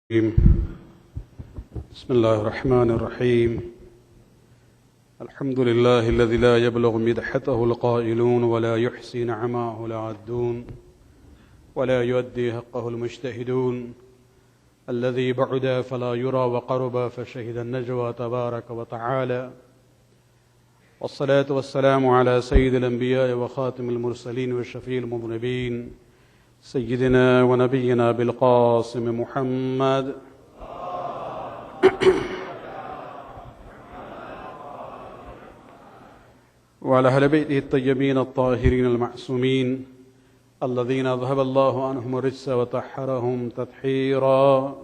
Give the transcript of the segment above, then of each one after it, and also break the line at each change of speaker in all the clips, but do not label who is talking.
بسم الله الرحمن الرحيم الحمد لله الذي لا يبلغ مدحته القائلون ولا يحصي نعماه العادون ولا يؤدي حقه المجتهدون الذي بعد فلا يرى وقرب فشهد النجوى تبارك وتعالى والصلاة والسلام على سيد الأنبياء وخاتم المرسلين والشفيع المذنبين سيدنا ونبينا بالقاسم محمد وعلى أهل بيته الطيبين الطاهرين المعصومين الذين أذهب الله عنهم الرجس وطهرهم تطهيرا.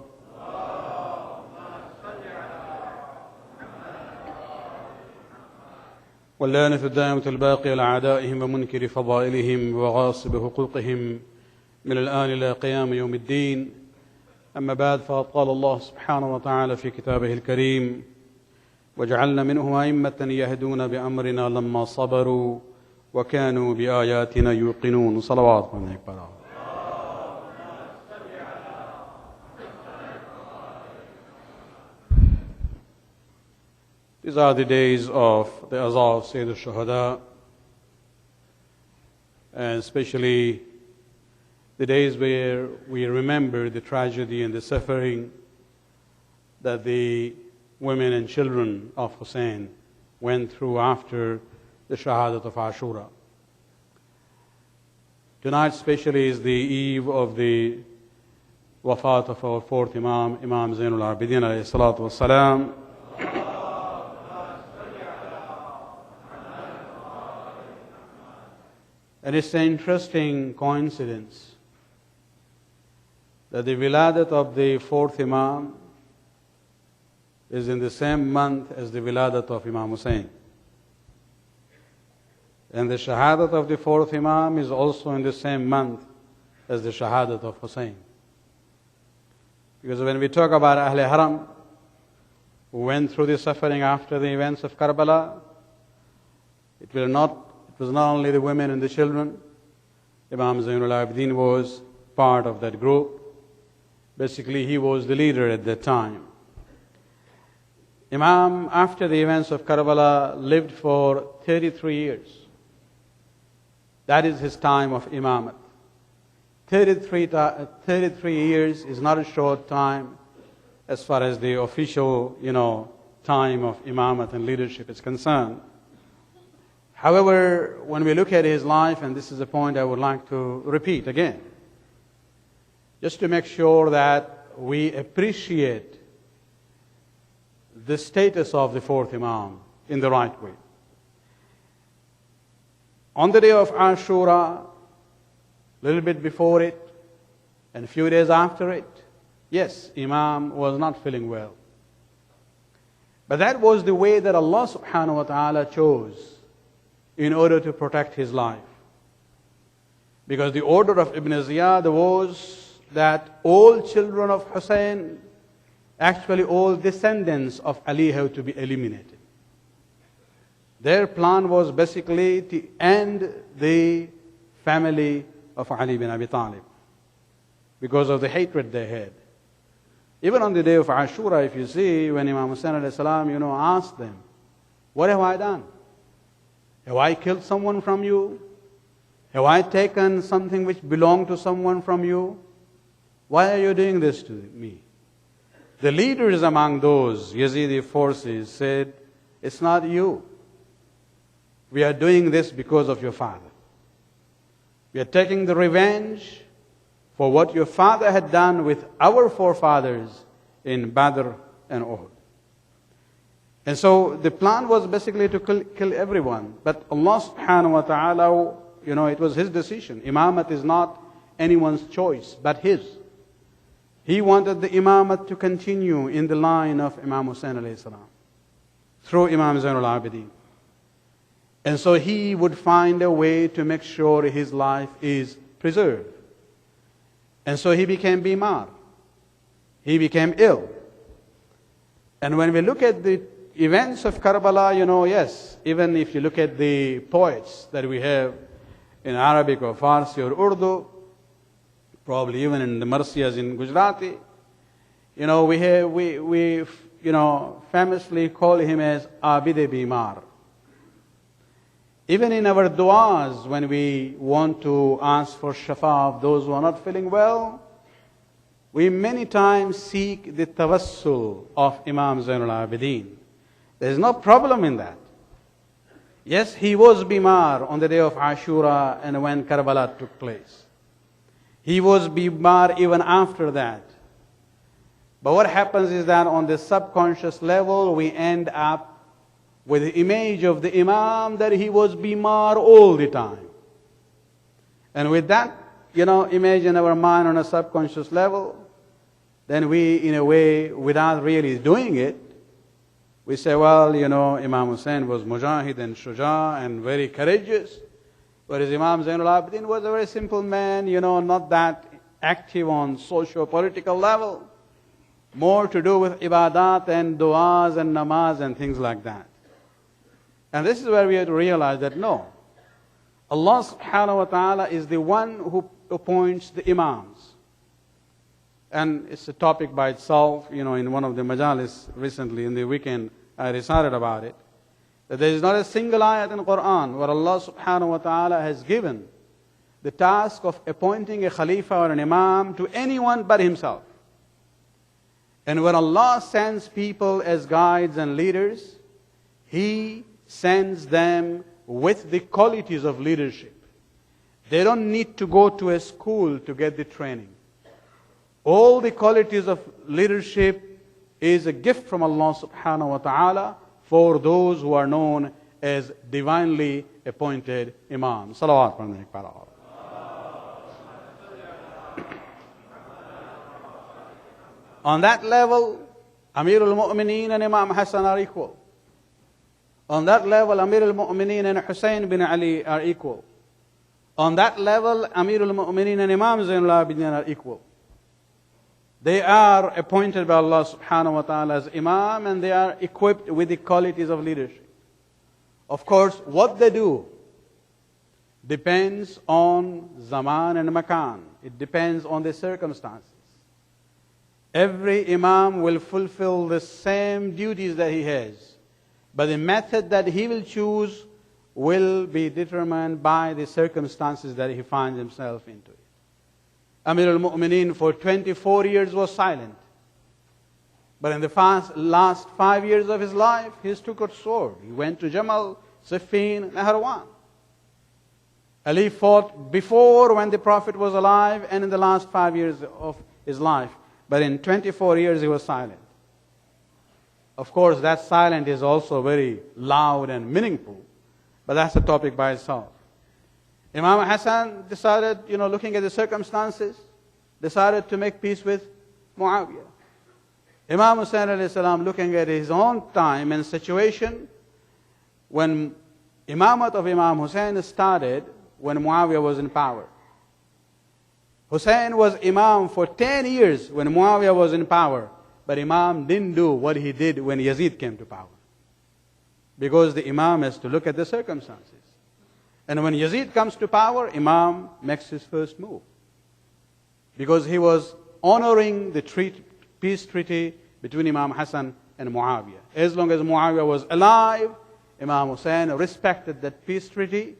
واللعنة الدائمة الباقية على أعدائهم ومنكر فضائلهم وغاصب حقوقهم من الآن إلى قيام يوم الدين. أما بعد، فقد قال الله سبحانه وتعالى في كتابه الكريم: وجعلنا منهم أئمة يهدون بأمرنا لما صبروا وكانوا بآياتنا يوقنون. صلوات عليك برا. These are the days of the Azhar of Sayyid Shahadat, and especially the days where we remember the tragedy and the suffering that the women and children of Hussein went through after the Shahadat of Ashura. Tonight especially is the eve of the wafat of our fourth Imam, Imam Zainul Abidin alayhi salatu wassalam. And it's an interesting coincidence that the wiladat of the fourth Imam is in the same month as the wiladat of Imam Hussein. And the Shahadat of the fourth Imam is also in the same month as the Shahadat of Hussein. Because when we talk about Ahle Haram, who went through the suffering after the events of Karbala, it was not only the women and the children. Imam Zainul Abidin was part of that group. Basically, he was the leader at that time. Imam, after the events of Karbala, lived for 33 years. That is his time of imamat. 33 years is not a short time as far as the official, time of imamat and leadership is concerned. However, when we look at his life, and this is a point I would like to repeat again, just to make sure that we appreciate the status of the fourth Imam in the right way. On the day of Ashura, a little bit before it, and a few days after it, yes, Imam was not feeling well. But that was the way that Allah subhanahu wa ta'ala chose in order to protect his life. Because the order of Ibn Ziyad was that all children of Hussein, actually all descendants of Ali, have to be eliminated. Their plan was basically to end the family of Ali bin Abi Talib because of the hatred they had. Even on the day of Ashura, if you see, when Imam Hussein alayhi salam, asked them, "What have I done? Have I killed someone from you? Have I taken something which belonged to someone from you? Why are you doing this to me?" The leaders among those Yazidi forces said, "It's not you. We are doing this because of your father. We are taking the revenge for what your father had done with our forefathers in Badr and Uhud." And so the plan was basically to kill everyone. But Allah subhanahu wa ta'ala, it was His decision. Imamat is not anyone's choice, but His. He wanted the imamat to continue in the line of Imam Hussein alayhi salam, through Imam Zainul Abidin. And so he would find a way to make sure his life is preserved. And so he became bimar. He became ill. And when we look at the events of Karbala, yes, even if you look at the poets that we have in Arabic or Farsi or Urdu, probably even in the Marsiyas in Gujarati, we famously call him as Abid Bimar. Even in our du'as, when we want to ask for shafa of those who are not feeling well, we many times seek the tawassul of Imam Zainul Abidin. There is no problem in that. Yes, he was Bimar on the day of Ashura and when Karbala took place. He was Bimar even after that. But what happens is that on the subconscious level, we end up with the image of the Imam that he was Bimar all the time. And with that, image in our mind on a subconscious level, then we, in a way, without really doing it, we say, well, Imam Hussein was mujahid and shuja and very courageous, whereas Imam Zainul Abidin was a very simple man, not that active on socio-political level, more to do with ibadat and du'as and namaz and things like that. And this is where we have to realize that no, Allah subhanahu wa ta'ala is the one who appoints the imams. And it's a topic by itself, in one of the majalis recently, in the weekend, I recited about it, that there is not a single ayat in the Quran where Allah subhanahu wa ta'ala has given the task of appointing a khalifa or an imam to anyone but himself. And when Allah sends people as guides and leaders, He sends them with the qualities of leadership. They don't need to go to a school to get the training. All the qualities of leadership is a gift from Allah subhanahu wa ta'ala for those who are known as divinely appointed imams. Salawat on the Prophet. On that level, Amirul Mu'mineen and Imam Hassan are equal. On that level, Amirul Mu'mineen and Hussein bin Ali are equal. On that level, Amirul Mu'mineen and Imam Zainul Abidin are equal. They are appointed by Allah subhanahu wa ta'ala as imam, and they are equipped with the qualities of leadership. Of course, what they do depends on zaman and makan. It depends on the circumstances. Every imam will fulfill the same duties that he has, but the method that he will choose will be determined by the circumstances that he finds himself into. Amir al-Mu'mineen for 24 years was silent. But in the last 5 years of his life, he took a sword. He went to Jamal, Siffin, Nahrawan. Ali fought before when the Prophet was alive and in the last 5 years of his life. But in 24 years he was silent. Of course, that silence is also very loud and meaningful. But that's a topic by itself. Imam Hassan decided, looking at the circumstances, decided to make peace with Muawiyah. Imam Hussein alayhi salam, looking at his own time and situation, when Imamat of Imam Hussein started, when Muawiyah was in power. Hussein was Imam for 10 years when Muawiyah was in power, but Imam didn't do what he did when Yazid came to power. Because the Imam has to look at the circumstances. And when Yazid comes to power, Imam makes his first move. Because he was honoring the peace treaty between Imam Hassan and Muawiyah. As long as Muawiyah was alive, Imam Hussein respected that peace treaty.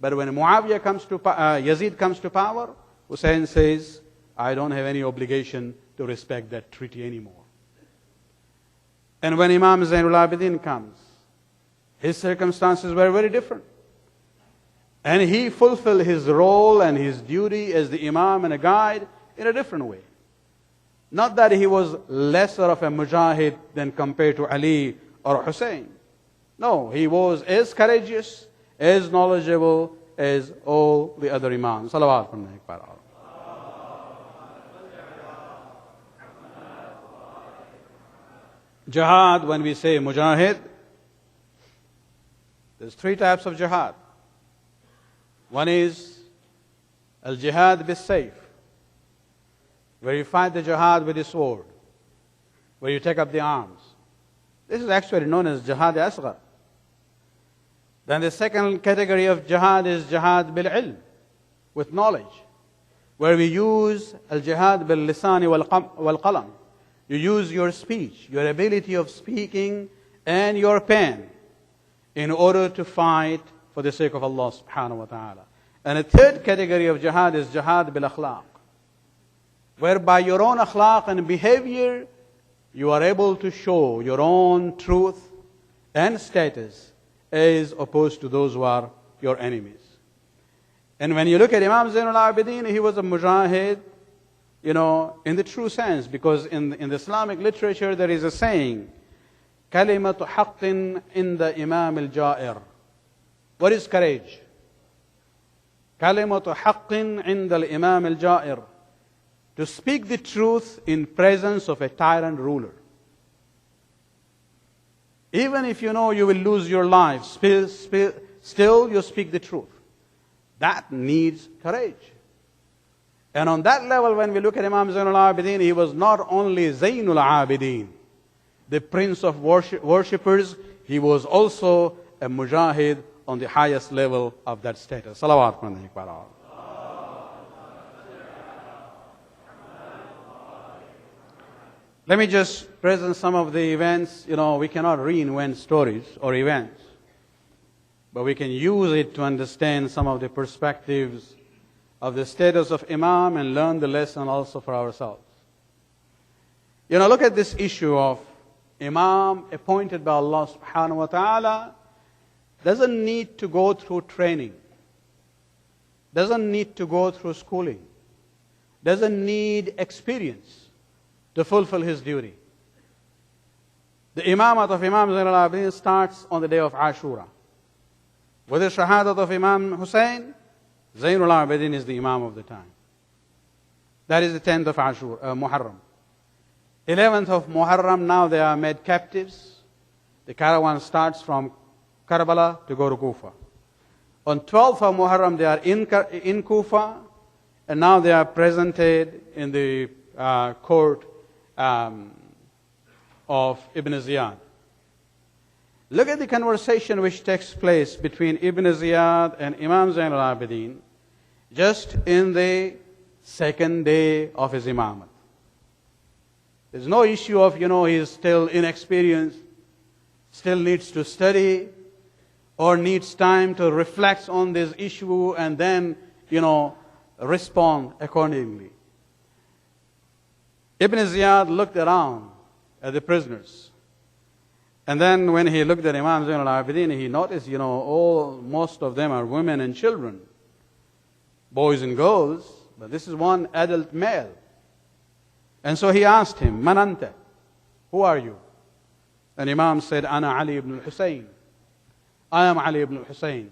But when Yazid comes to power, Hussein says, I don't have any obligation to respect that treaty anymore. And when Imam Zainul Abidin comes, his circumstances were very different. And he fulfilled his role and his duty as the Imam and a guide in a different way. Not that he was lesser of a mujahid than compared to Ali or Hussein. No, he was as courageous, as knowledgeable as all the other Imams. Salawat on the Prophet. Jihad, when we say mujahid, there's 3 types of jihad. One is al-jihad bis-sayf, where you fight the jihad with the sword, where you take up the arms. This is actually known as jihad asghar. Then the second category of jihad is jihad bil-ilm, with knowledge, where we use al-jihad bil-lisani wal-qalam, You use your speech, your ability of speaking, and your pen in order to fight for the sake of Allah subhanahu wa ta'ala. And a third category of jihad is jihad bil akhlaq, whereby your own akhlaq and behavior, you are able to show your own truth and status as opposed to those who are your enemies. And when you look at Imam Zainul Abidin, he was a mujahid, in the true sense, because in the Islamic literature there is a saying, kalimatu haqqin inda imam al-ja'ir. What is courage? Kalimatu haqqin inda al-imam al-ja'ir. To speak the truth in presence of a tyrant ruler. Even if you know you will lose your life, still you speak the truth. That needs courage. And on that level, when we look at Imam Zainul Abidin, he was not only Zainul Abidin, the prince of worshippers, he was also a mujahid on the highest level of that status. Salawat man Iqbal. Let me just present some of the events. We cannot reinvent stories or events, but we can use it to understand some of the perspectives of the status of Imam and learn the lesson also for ourselves. Look at this issue of Imam appointed by Allah subhanahu wa ta'ala, doesn't need to go through training, doesn't need to go through schooling, doesn't need experience to fulfill his duty. The imamat of Imam Zainul Abidin starts on the day of Ashura. With the Shahadat of Imam Hussein, Zainul Abidin is the Imam of the time. That is the 10th of Ashura, Muharram. 11th of Muharram, now they are made captives. The caravan starts from Karbala to go to Kufa. On 12th of Muharram, they are in Kufa, and now they are presented in the court of Ibn Ziyad. Look at the conversation which takes place between Ibn Ziyad and Imam Zainul Abidin just in the second day of his imamate. There's no issue of, he is still inexperienced, still needs to study, or needs time to reflect on this issue and then, respond accordingly. Ibn Ziyad looked around at the prisoners. And then when he looked at Imam Zainul Abidin, he noticed, most of them are women and children, boys and girls, but this is one adult male. And so he asked him, Man anta? Who are you? And Imam said, Ana Ali ibn al-Husayn. I am Ali ibn al-Husayn.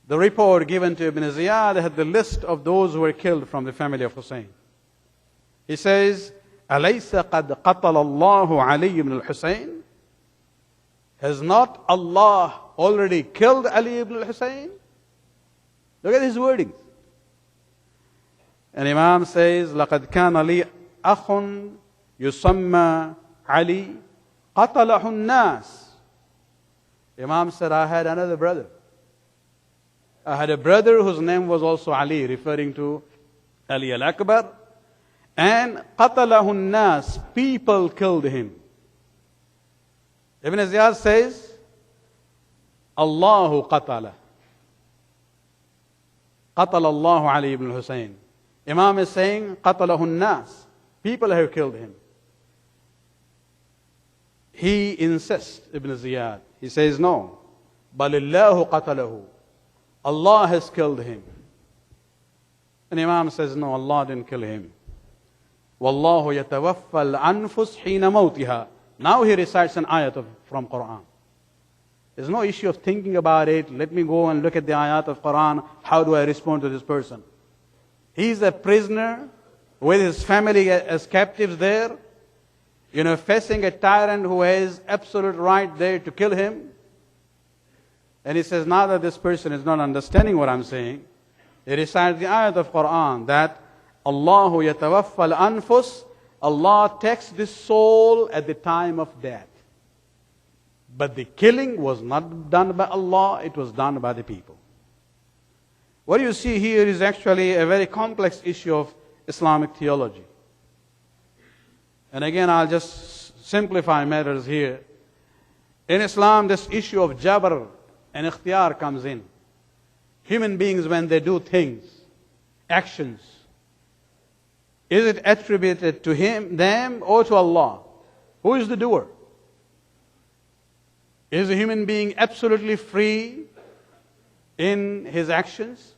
The report given to Ibn Ziyad had the list of those who were killed from the family of Hussein. He says, أَلَيْسَ قَدْ قَتَلَ اللَّهُ عَلِيِّ ibn al-Husayn? Has not Allah already killed Ali ibn al-Husayn? Look at his wording. And Imam says, لَقَدْ كَانَ لِي أَخٌ يُسَمَّى عَلِي قَتَلَهُ النَّاسِ. Imam said, I had another brother. I had a brother whose name was also Ali, referring to Ali al-Akbar. And قَتَلَهُ النَّاسِ, people killed him. Ibn Ziyad says, Allahu qatala. قَتَلَ اللَّهُ Ali ibn Hussein. Imam is saying, قَتَلَهُ النَّاسِ, people have killed him. He insists, Ibn Ziyad. He says, no. بَلِ اللَّهُ قَتَلَهُ. Allah has killed him. And Imam says, no, Allah didn't kill him. وَاللَّهُ يَتَوَفَّى الْأَنفُسِ حِينَ مَوْتِهَا. Now he recites an ayat from Quran. There's no issue of thinking about it. Let me go and look at the ayat of Quran. How do I respond to this person? He's a prisoner with his family as captives there, facing a tyrant who has absolute right there to kill him. And he says, now that this person is not understanding what I'm saying, he recites the ayat of Quran that Allahu yatawaffa al-anfus, Allah takes the soul at the time of death. But the killing was not done by Allah, it was done by the people. What you see here is actually a very complex issue of Islamic theology. And again, I'll just simplify matters here. In Islam, this issue of jabr and ikhtiyar comes in. Human beings, when they do things, actions, is it attributed to them, or to Allah? Who is the doer? Is a human being absolutely free in his actions?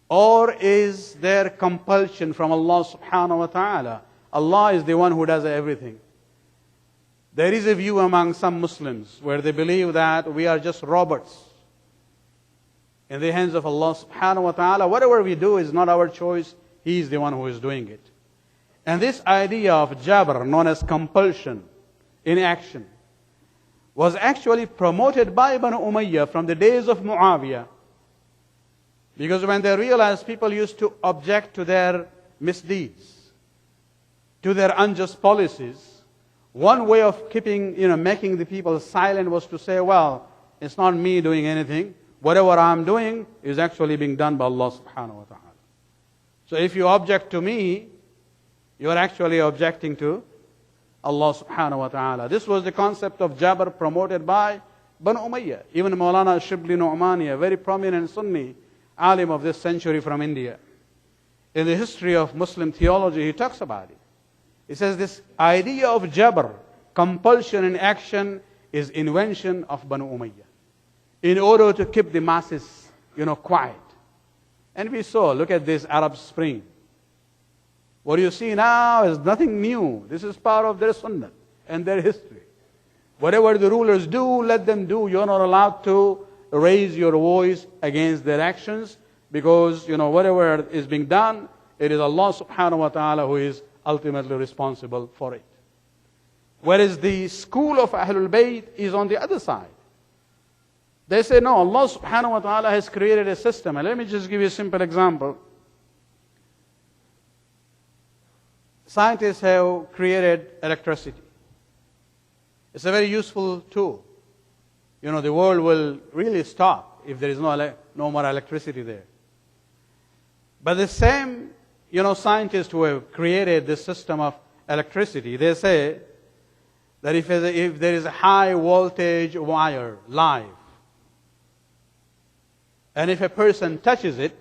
Or is there compulsion from Allah subhanahu wa ta'ala? Allah is the one who does everything. There is a view among some Muslims where they believe that we are just robots in the hands of Allah subhanahu wa ta'ala. Whatever we do is not our choice. He is the one who is doing it. And this idea of jabr, known as compulsion in action, was actually promoted by Banu Umayyah from the days of Muawiyah. Because when they realized people used to object to their misdeeds, to their unjust policies, one way of making the people silent was to say, well, it's not me doing anything. Whatever I'm doing is actually being done by Allah subhanahu wa ta'ala. So if you object to me, you are actually objecting to Allah subhanahu wa ta'ala. This was the concept of jabr promoted by Banu Umayyah. Even Maulana Shibli Nu'mani, a very prominent Sunni alim of this century from India, in the history of Muslim theology, he talks about it. He says this idea of jabr, compulsion in action, is invention of Banu Umayyah in order to keep the masses, quiet. And we saw, look at this Arab Spring. What you see now is nothing new. This is part of their sunnah and their history. Whatever the rulers do, let them do. You're not allowed to raise your voice against their actions, because, whatever is being done, it is Allah subhanahu wa ta'ala who is ultimately responsible for it. Whereas the school of Ahlul Bayt is on the other side. They say, no, Allah subhanahu wa ta'ala has created a system. And let me just give you a simple example. Scientists have created electricity. It's a very useful tool. The world will really stop if there is no more electricity there. But the same, scientists who have created this system of electricity, they say that if there is a high voltage wire live, and if a person touches it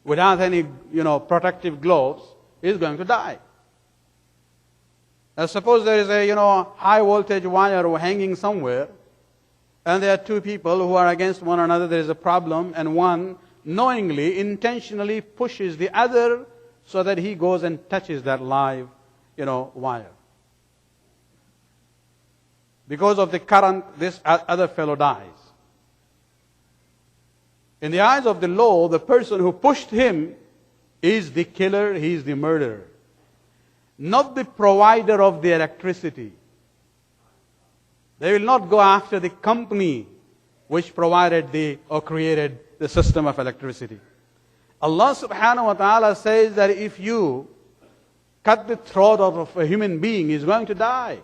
without any, protective gloves, he is going to die. Now suppose there is a, high voltage wire hanging somewhere, and there are two people who are against one another, there is a problem, and one knowingly, intentionally pushes the other so that he goes and touches that live, wire. Because of the current, this other fellow dies. In the eyes of the law, the person who pushed him is the killer, he is the murderer, not the provider of the electricity. They will not go after the company which provided or created the system of electricity. Allah subhanahu wa ta'ala says that if you cut the throat of a human being, he is going to die.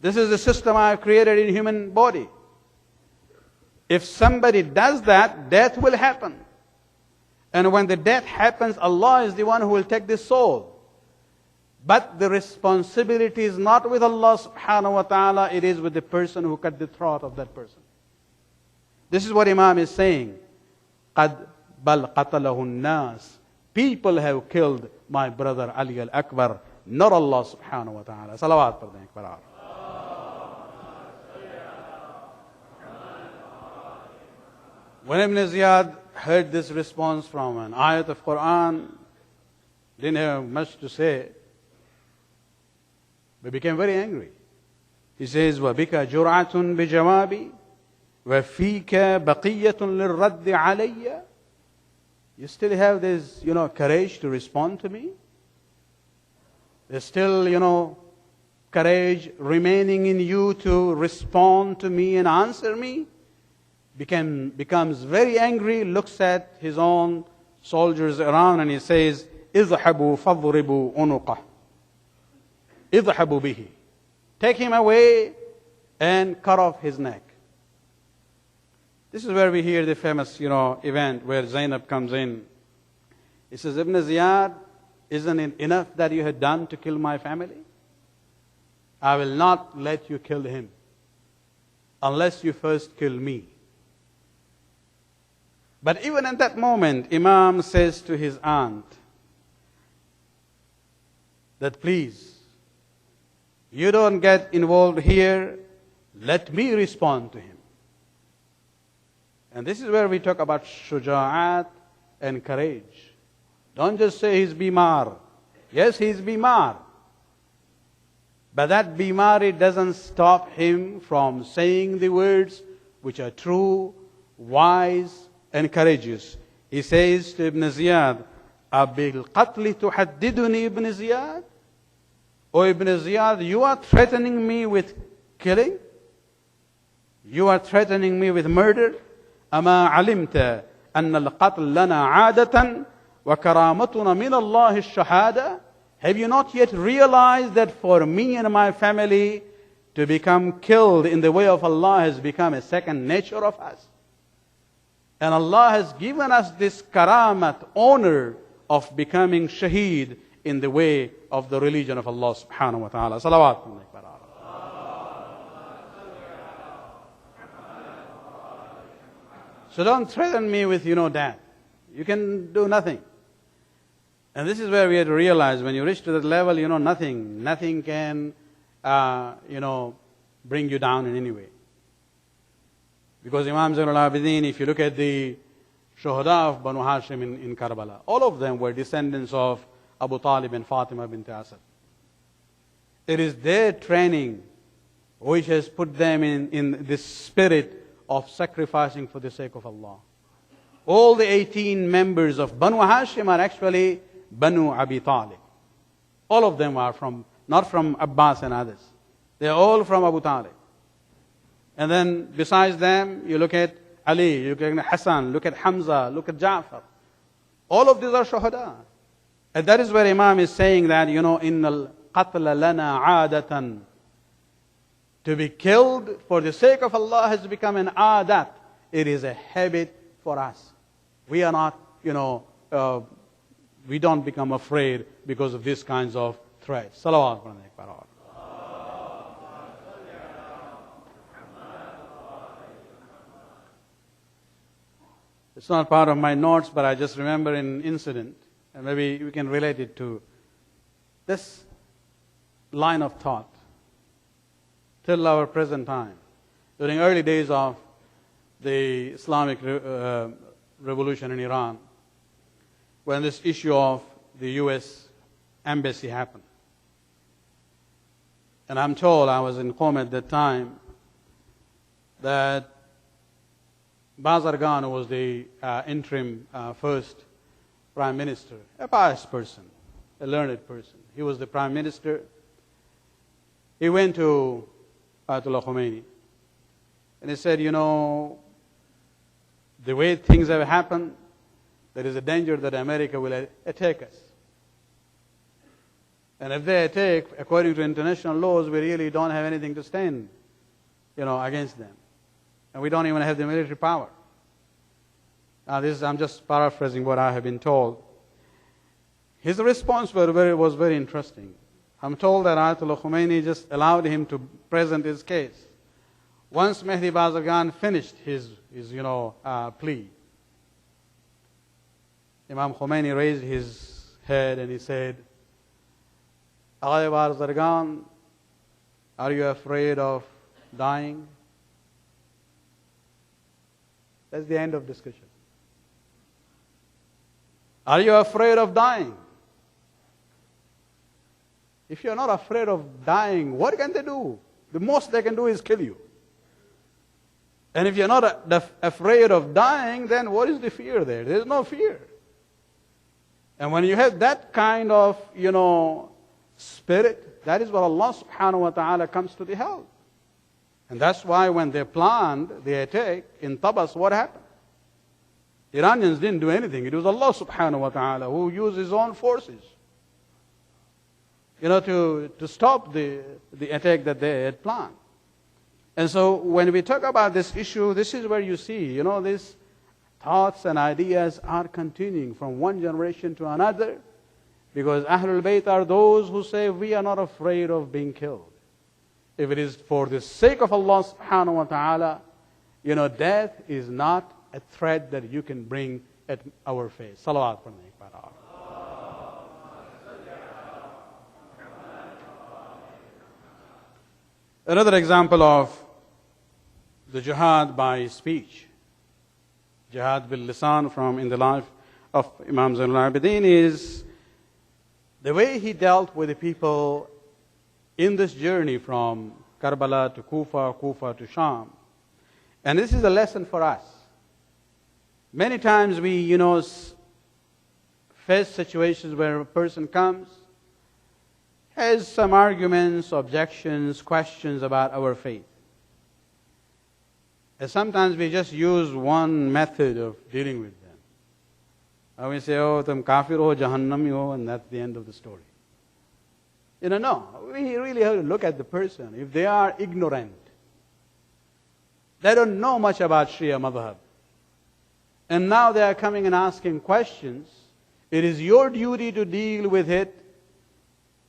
This is the system I have created in human body. If somebody does that, death will happen. And when the death happens, Allah is the one who will take the soul. But the responsibility is not with Allah subhanahu wa ta'ala, it is with the person who cut the throat of that person. This is what Imam is saying. قَدْ بَلْ قَتَلَهُ النَّاسِ. People have killed my brother Ali al-Akbar, not Allah subhanahu wa ta'ala. Salawat par dein ekbar. When Ibn Ziyad heard this response from an ayat of Quran, didn't have much to say, but became very angry. He says, وَبِكَ جُرْعَةٌ بِجَوَابِ وَفِيكَ بَقِيَّةٌ لِلرَّدِّ عَلَيَّ. You still have this, courage to respond to me? There's still, courage remaining in you to respond to me and answer me? Becomes very angry, looks at his own soldiers around, and he says, اذهبوا فاضربوا عنقه. اذهبوا به. Take him away and cut off his neck. This is where we hear the famous, event where Zainab comes in. He says, Ibn Ziyad, Isn't it enough that you had done to kill my family? I will not let you kill him unless you first kill me. But even at that moment, Imam says to his aunt that please, you don't get involved here, let me respond to him. And this is where we talk about shuja'at and courage. Don't just say he's bimar. Yes, he's bimar. But that bimari doesn't stop him from saying the words which are true, wise, and courageous. He says to Ibn Ziyad, Abil qatli tuhaddiduni Ibn Ziyad? O Ibn Ziyad, you are threatening me with killing? You are threatening me with murder? أما علمت أن القتل لنا عادة وكرامتنا من الله الشهادة? Have you not yet realized that for me and my family to become killed in the way of Allah has become a second nature of us? And Allah has given us this karamat, honor of becoming shaheed in the way of the religion of Allah subhanahu wa ta'ala. Salawat. So don't threaten me with, that. You can do nothing. And this is where we have to realize when you reach to that level, nothing can, bring you down in any way. Because Imam Zainul Abidin, if you look at the Shahadat of Banu Hashim in Karbala, all of them were descendants of Abu Talib and Fatima bint Asad. It is their training which has put them in this spirit of sacrificing for the sake of Allah. All the 18 members of Banu Hashim are actually Banu Abi Talib. All of them are not from Abbas and others. They are all from Abu Talib. And then besides them, you look at Ali, you look at Hassan, look at Hamza, look at Ja'far. All of these are shuhada. And that is where Imam is saying that, innal qatla lana aadatan. To be killed for the sake of Allah has become an aadat. It is a habit for us. We are not, we don't become afraid because of these kinds of threats. Salawat. It's not part of my notes, but I just remember an incident, and maybe we can relate it to this line of thought till our present time. During early days of the Islamic revolution in Iran, when this issue of the U.S. embassy happened. And I'm told, I was in Qom at that time, that Bazargan, who was the interim first prime minister, a pious person, a learned person. He was the prime minister. He went to Ayatollah Khomeini and he said, the way things have happened, there is a danger that America will attack us. And if they attack, according to international laws, we really don't have anything to stand, against them. And we don't even have the military power. Now I'm just paraphrasing what I have been told. His response was very interesting. I'm told that Ayatollah Khomeini just allowed him to present his case. Once Mehdi Bazargan finished his plea, Imam Khomeini raised his head and he said, Aghay Bazargan, are you afraid of dying? That's the end of discussion. Are you afraid of dying? If you're not afraid of dying, what can they do? The most they can do is kill you. And if you're not afraid of dying, then what is the fear there? There's no fear. And when you have that kind of, spirit, that is what Allah subhanahu wa ta'ala comes to the help. And that's why when they planned the attack in Tabas, what happened? The Iranians didn't do anything. It was Allah subhanahu wa ta'ala who used His own forces, to stop the attack that they had planned. And so when we talk about this issue, this is where you see, these thoughts and ideas are continuing from one generation to another. Because Ahlul Bayt are those who say, we are not afraid of being killed. If it is for the sake of Allah subhanahu wa ta'ala, death is not a threat that you can bring at our face. Salawat. Another example of the jihad by speech, jihad bil lisan from in the life of Imam Zainul Abidin, is the way he dealt with the people in this journey from Karbala to Kufa, Kufa to Sham. And this is a lesson for us. Many times we, face situations where a person comes, has some arguments, objections, questions about our faith. And sometimes we just use one method of dealing with them. And we say, oh, tum kafir ho, jahannami ho, and that's the end of the story. No, we really have to look at the person. If they are ignorant, they don't know much about Shia madhab, and now they are coming and asking questions, it is your duty to deal with it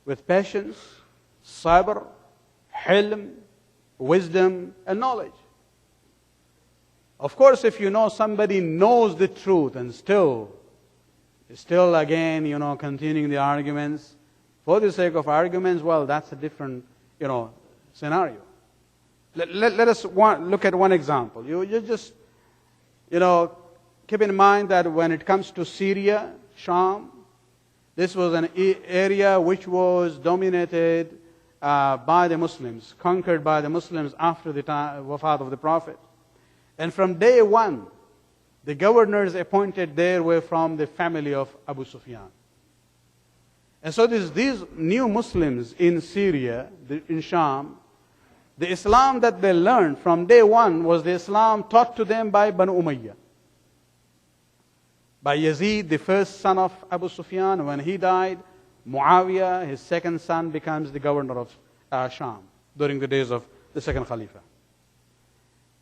with patience, sabr, hilm, wisdom, and knowledge. Of course, if somebody knows the truth and still again, continuing the arguments, for the sake of arguments, well, that's a different, scenario. Let us look at one example. You just, keep in mind that when it comes to Syria, Sham, this was an area which was dominated by the Muslims, conquered by the Muslims after the wafat of the Prophet. And from day one, the governors appointed there were from the family of Abu Sufyan. And so these new Muslims in Syria, in Sham, the Islam that they learned from day one was the Islam taught to them by Banu Umayyah. By Yazid, the first son of Abu Sufyan. When he died, Muawiyah, his second son, becomes the governor of Sham during the days of the second Khalifa.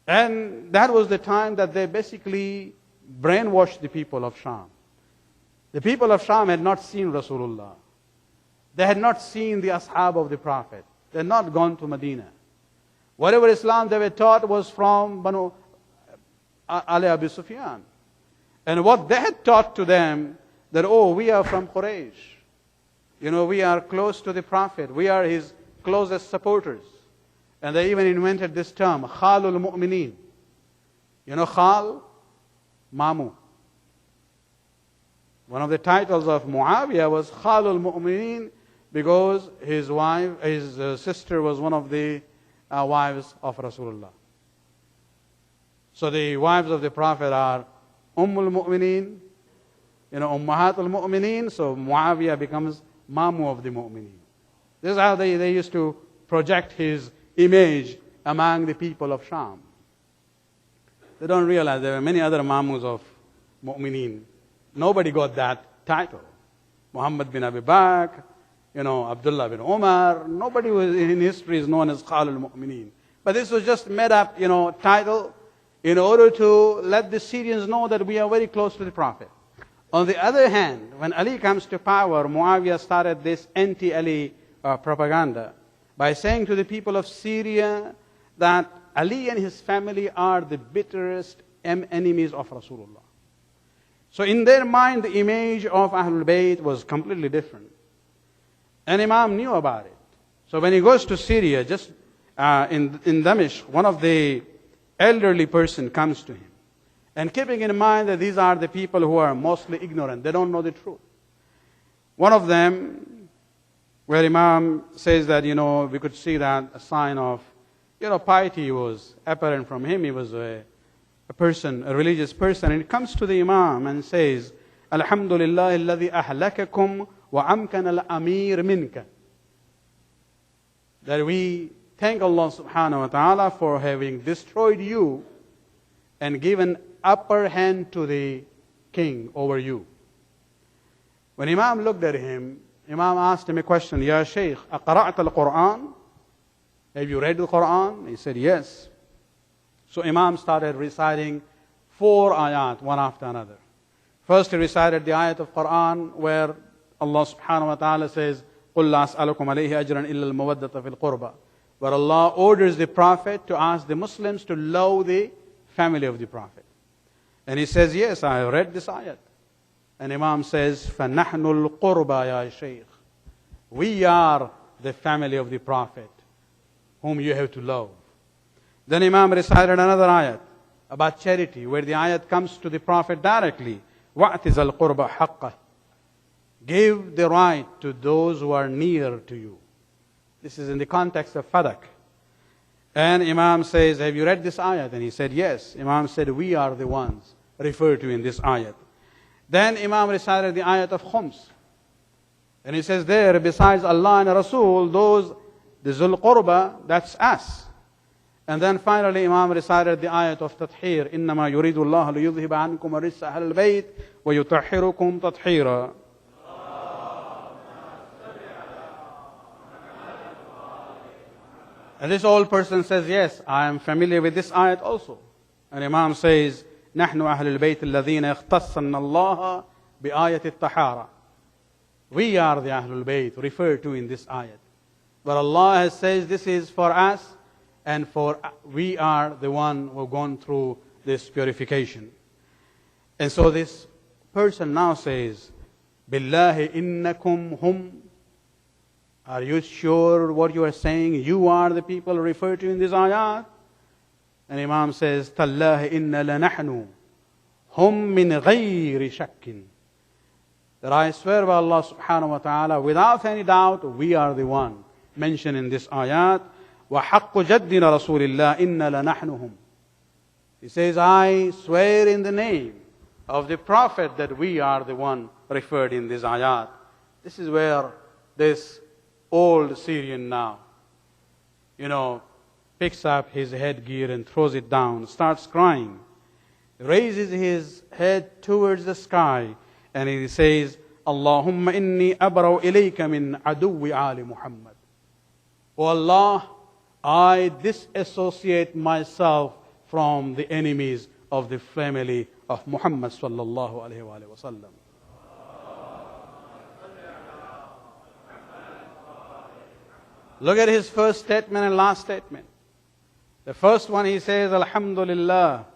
And that was the time that they basically brainwashed the people of Sham. The people of Sham had not seen Rasulullah. They had not seen the ashab of the Prophet. They had not gone to Medina. Whatever Islam they were taught was from Banu Ali Abu Sufyan. And what they had taught to them, that, we are from Quraysh. We are close to the Prophet. We are his closest supporters. And they even invented this term, Khalul Mu'mineen. Khal, Mamu. One of the titles of Muawiyah was Khalul Mu'mineen, because his sister was one of the wives of Rasulullah. So the wives of the Prophet are Ummul Mu'mineen, Ummahatul Mu'mineen, so Muawiyah becomes Mamu of the Mu'mineen. This is how they used to project his image among the people of Sham. They don't realize there were many other Mamus of Mu'mineen. Nobody got that title. Muhammad bin Abi Bakr, Abdullah bin Umar, nobody in history is known as Khalul Mu'mineen. But this was just made up, title in order to let the Syrians know that we are very close to the Prophet. On the other hand, when Ali comes to power, Muawiyah started this anti-Ali propaganda by saying to the people of Syria that Ali and his family are the bitterest enemies of Rasulullah. So in their mind, the image of Ahlul Bayt was completely different. And Imam knew about it. So when he goes to Syria, just in Damashq, one of the elderly person comes to him. And keeping in mind that these are the people who are mostly ignorant, they don't know the truth. One of them, where Imam says that, we could see that a sign of, piety was apparent from him. He was a religious person. And he comes to the Imam and says, Alhamdulillah alladhi ahlakakum wa amkana al-amir minka. That we thank Allah subhanahu wa ta'ala for having destroyed you and given upper hand to the king over you. When Imam looked at him, Imam asked him a question, Ya Shaykh, aqra'at al-Quran? Have you read the Quran? He said, yes. So Imam started reciting 4 ayat, one after another. First he recited the ayat of Quran where Allah subhanahu wa ta'ala says, قُلْ لَا أَسْأَلُكُمْ عَلَيْهِ أَجْرًا إِلَّا الْمَوَدَّةَ فِي الْقُرْبَى. But Allah orders the Prophet to ask the Muslims to love the family of the Prophet. And he says, yes, I read this ayat. And Imam says, فَنَحْنُ الْقُرْبَى يَا شَيْخ. We are the family of the Prophet, whom you have to love. Then Imam recited another ayat about charity, where the ayat comes to the Prophet directly. وَأْتِزَ الْقُرْبَ حَقَّهِ. Give the right to those who are near to you. This is in the context of fadak. And Imam says, have you read this ayat? And he said, yes. Imam said, we are the ones referred to in this ayat. Then Imam recited the ayat of khums. And he says there, besides Allah and Rasul, those, the Zul Qurba, that's us. And then finally Imam recited the ayat of Tathir. إِنَّمَا يُرِيدُ اللَّهُ لِيُذْهِبَ عَنْكُمَ الرِّجْسَ أَهْلَ الْبَيْتِ وَيُطَهِّرُكُمْ تَطْهِيرًا. And this old person says, yes, I am familiar with this ayat also. And Imam says, نحن أهل البيت الذين اختصنا الله بآية الطهارة. We are the Ahlul Bayt referred to in this ayat. But Allah has says this is for us, and for we are the one who have gone through this purification. And so this person now says, Billahi innakum hum. Are you sure what you are saying? You are the people referred to in this ayat? And Imam says, Tallahi inna lanahnu hum min ghayri shakkin. That I swear by Allah subhanahu wa ta'ala, without any doubt, we are the one mentioned in this ayat. وَحَقُّ جَدِّنَا رَسُولِ اللَّهِ إِنَّ لَنَحْنُهُمْ. He says, I swear in the name of the Prophet that we are the one referred in this ayat. This is where this old Syrian now, picks up his headgear and throws it down, starts crying, raises his head towards the sky, and he says, Allahumma inni abra'u ilayka min aduwwi ali Muhammad. O Allah, I disassociate myself from the enemies of the family of Muhammad sallallahu alayhi wa sallam. Look at his first statement and last statement. The first one he says, Alhamdulillah.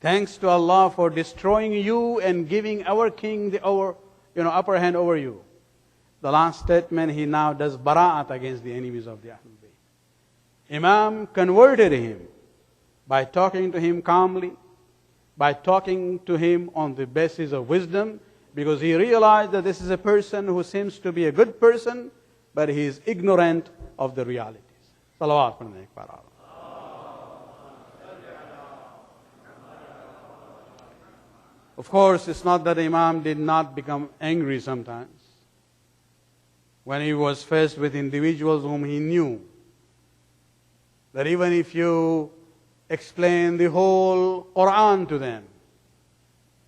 Thanks to Allah for destroying you and giving our king the upper hand over you. The last statement, he now does bara'at against the enemies of the Ahlul Bayt. Imam converted him by talking to him calmly, by talking to him on the basis of wisdom, because he realized that this is a person who seems to be a good person, but he is ignorant of the realities. Salawat. Of course, it's not that Imam did not become angry sometimes when he was faced with individuals whom he knew that even if you explain the whole Quran to them,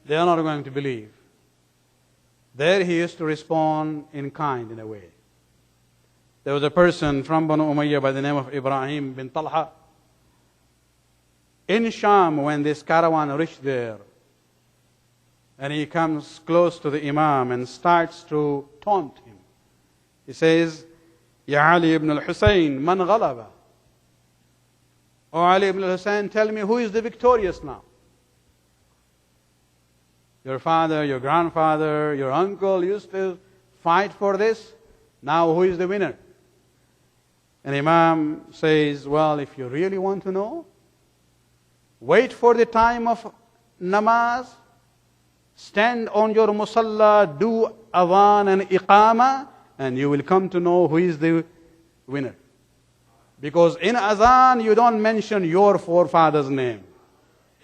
they are not going to believe. There he used to respond in kind, in a way. There was a person from Banu Umayyah by the name of Ibrahim bin Talha. In Sham, when this caravan reached there, and he comes close to the Imam and starts to taunt him. He says, Ya Ali ibn al-Husayn, man ghalaba? O Ali ibn al-Husayn, tell me who is the victorious now? Your father, your grandfather, your uncle used to fight for this. Now who is the winner? And Imam says, well, if you really want to know, wait for the time of namaz, stand on your musalla, do adhan and iqama, and you will come to know who is the winner. Because in adhan, you don't mention your forefather's name.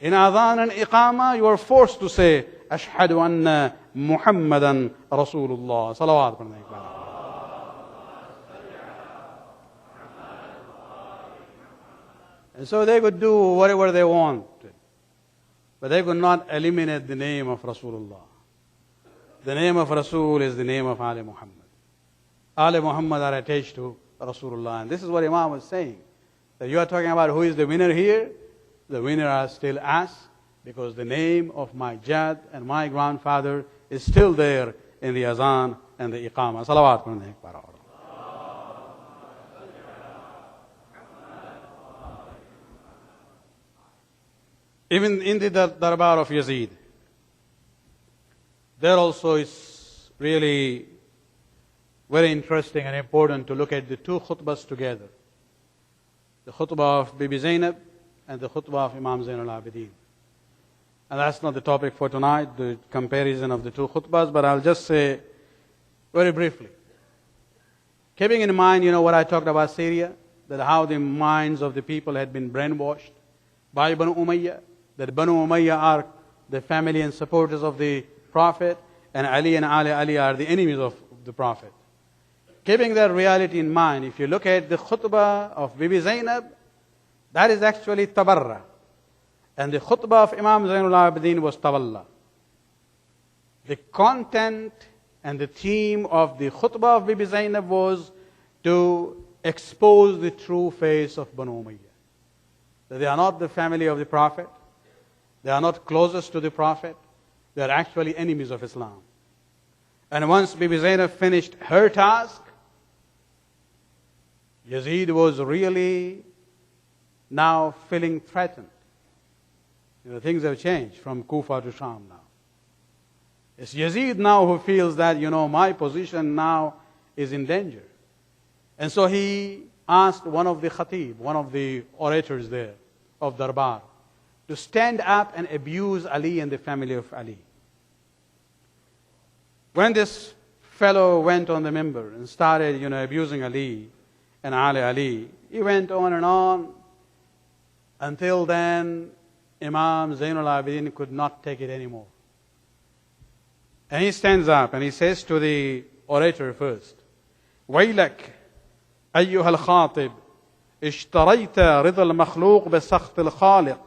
In adhan and iqama, you are forced to say, Ashhadu anna Muhammadan Rasulullah. Salawat. And so they could do whatever they want. But they could not eliminate the name of Rasulullah. The name of Rasul is the name of Ali Muhammad. Ali Muhammad are attached to Rasulullah. And this is what Imam was saying. That you are talking about who is the winner here. The winner are still us, because the name of my Jad and my grandfather is still there in the azan and the iqama. Salawat pढ़ने एक बार और. Even in the darbar of Yazid, there also is really very interesting and important to look at the two khutbahs together. The khutbah of Bibi Zainab and the khutbah of Imam Zain al-Abidin. And that's not the topic for tonight, the comparison of the two khutbahs, but I'll just say very briefly. Keeping in mind, what I talked about Syria, that how the minds of the people had been brainwashed by Banu Umayyah, that Banu Umayyah are the family and supporters of the Prophet, and Ali and Ali are the enemies of the Prophet. Keeping that reality in mind, if you look at the khutbah of Bibi Zainab, that is actually tabarra. And the khutbah of Imam Zain al-Abidin was tawalla. The content and the theme of the khutbah of Bibi Zainab was to expose the true face of Banu Umayyah. That they are not the family of the Prophet. They are not closest to the Prophet. They are actually enemies of Islam. And once Bibi Zainab finished her task, Yazid was really now feeling threatened. Things have changed from Kufa to Sham now. It's Yazid now who feels that, my position now is in danger. And so he asked one of the khatib, one of the orators there of Darbar, to stand up and abuse Ali and the family of Ali. When this fellow went on the minbar and started, abusing Ali and Ali, he went on and on. Until then, Imam Zain al-Abidin could not take it anymore. And he stands up and he says to the orator first, وَيْلَكْ أَيُّهَا الْخَاطِبِ اشْتَرَيْتَ رِضَى الْمَخْلُوقِ بِسَخْطِ الْخَالِقِ.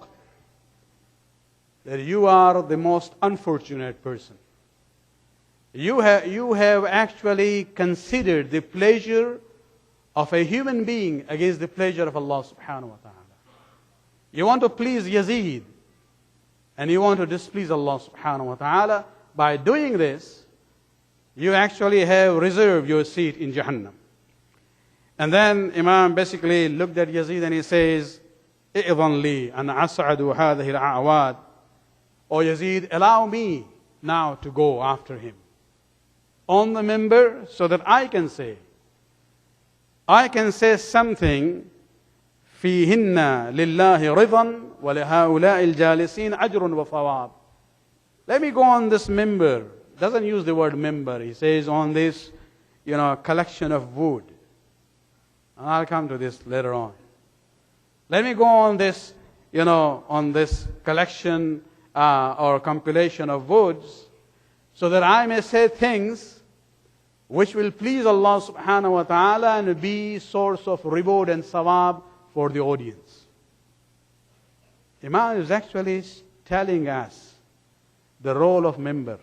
That you are the most unfortunate person. You have actually considered the pleasure of a human being against the pleasure of Allah subhanahu wa ta'ala. You want to please Yazid, and you want to displease Allah subhanahu wa ta'ala. By doing this, you actually have reserved your seat in Jahannam. And then Imam basically looked at Yazid and he says, إِئِذَنْ لِي أَنْ أَسْعَدُ هَذِهِ الْأَعْوَادِ. O Yazid, allow me now to go after him on the minbar so that I can say something فيهن لله رضا ولهؤلاء الجالسين أجر وثواب. Let me go on this minbar. Doesn't use the word minbar. He says on this, collection of wood. I'll come to this later on. Let me go on this, on this collection or compilation of woods, so that I may say things which will please Allah subhanahu wa ta'ala and be source of reward and sawab for the audience. Imam is actually telling us the role of minbar.